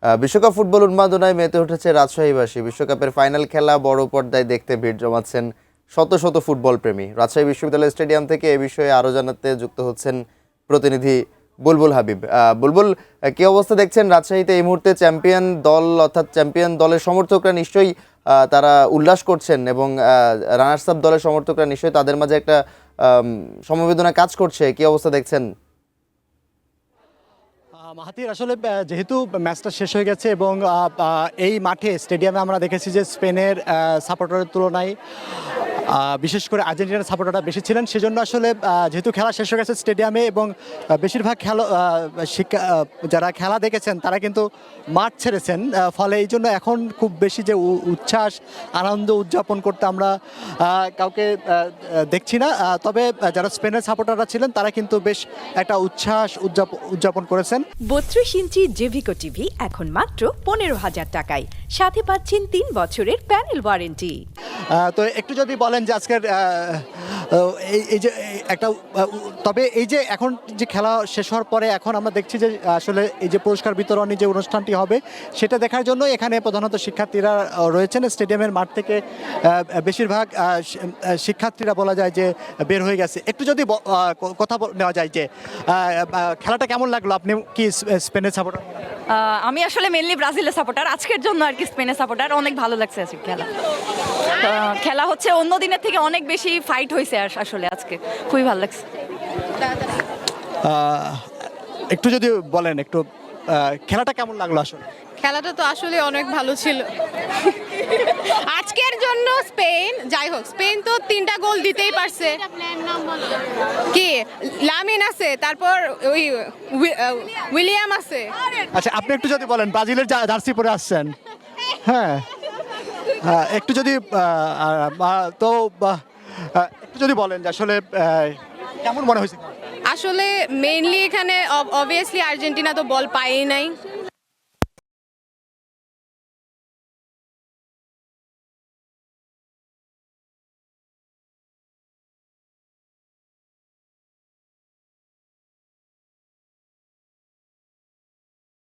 বিশ্বকাপ ফুটবল উন্মাদনায় মেতে উঠেছে রাজশাহীবাসী। বিশ্বকাপের ফাইনাল খেলা বড় পর্দায় দেখতে ভিড় জমাচ্ছেন শত শত ফুটবল প্রেমী। রাজশাহী বিশ্ববিদ্যালয় স্টেডিয়াম থেকে এ বিষয়ে আরও জানাতে যুক্ত হচ্ছেন প্রতিনিধি বুলবুল হাবিব। বুলবুল, কি অবস্থা দেখছেন রাজশাহীতে এই মুহূর্তে? চ্যাম্পিয়ন দল অর্থাৎ চ্যাম্পিয়ন দলের সমর্থকরা নিশ্চয়ই তারা উল্লাস করছেন এবং রানার্স আপ দলের সমর্থকরা নিশ্চয়ই তাদের মাঝে একটা সমবেদনা কাজ করছে। কি অবস্থা দেখছেন? মাহাতির, আসলে যেহেতু ম্যাচটা শেষ হয়ে গেছে এবং এই মাঠে স্টেডিয়ামে আমরা দেখেছি যে স্পেনের সাপোর্টারের তুলনায় বিশেষ করে আর্জেন্টিনার সাপোর্টাররা বেশি ছিলেন, সেজন্য আসলে যেহেতু খেলা শেষ হয়ে গেছে স্টেডিয়ামে এবং বেশিরভাগ যারা খেলা দেখেছেন তারা কিন্তু মাঠ ছেড়েছেন, ফলে এই জন্য এখন খুব বেশি যে উচ্ছ্বাস আনন্দ উদযাপন করতে আমরা কাউকে দেখছি না। তবে যারা স্পেনের সাপোর্টাররা ছিলেন তারা কিন্তু বেশ একটা উচ্ছ্বাস উদযাপন করেছেন। 32 ইঞ্চি জেভিকো টিভি এখন মাত্র 15,000 টাকায়, সাথে পাচ্ছেন 3 বছরের প্যানেল ওয়ারেন্টি। তো একটু যদি বলেন যে আজকের এই যে একটা তবে এই যে এখন যে খেলা শেষ হওয়ার পরে এখন আমরা দেখছি যে আসলে এই যে পুরস্কার বিতরণী যে অনুষ্ঠানটি হবে সেটা দেখার জন্য এখানে প্রধানত শিক্ষার্থীরা রয়েছেন। স্টেডিয়ামের মাঠ থেকে বেশিরভাগ শিক্ষার্থীরা বলা যায় যে বের হয়ে গেছে। একটু যদি কথা নেওয়া যায় যে খেলাটা কেমন লাগলো? আপনি কি স্পেনের সাপোর্টার? আমি আসলে মেনলি ব্রাজিলের সাপোর্টার, আজকের জন্য আর কি স্পেনের সাপোর্টার। অনেক ভালো লাগছে আজকে খেলা হচ্ছে অন্য দিনের থেকে অনেক বেশি ফাইট হয়েছে আসলে আজকে খুবই ভালো লাগছে। একটু যদি বলেন একটু খেলাটা কেমন লাগলো? আসলে খেলাটা তো আসলে অনেক ভালো ছিল আজকের জন্য। স্পেন, যাই হোক, স্পেন তো 3টা গোল দিতেই পারছে। কি লামিন আছে, তারপর ওই উইলিয়াম আছে। আচ্ছা, আপনি একটু যদি বলেন, ব্রাজিলের জার্সি পরে আসছেন, হ্যাঁ, একটু যদি তো একটু যদি বলেন যে আসলে কেমন মনে হয়েছে? আসলে মেইনলি এখানে অবভিয়াসলি আর্জেন্টিনা তো বল পায়ই নাই,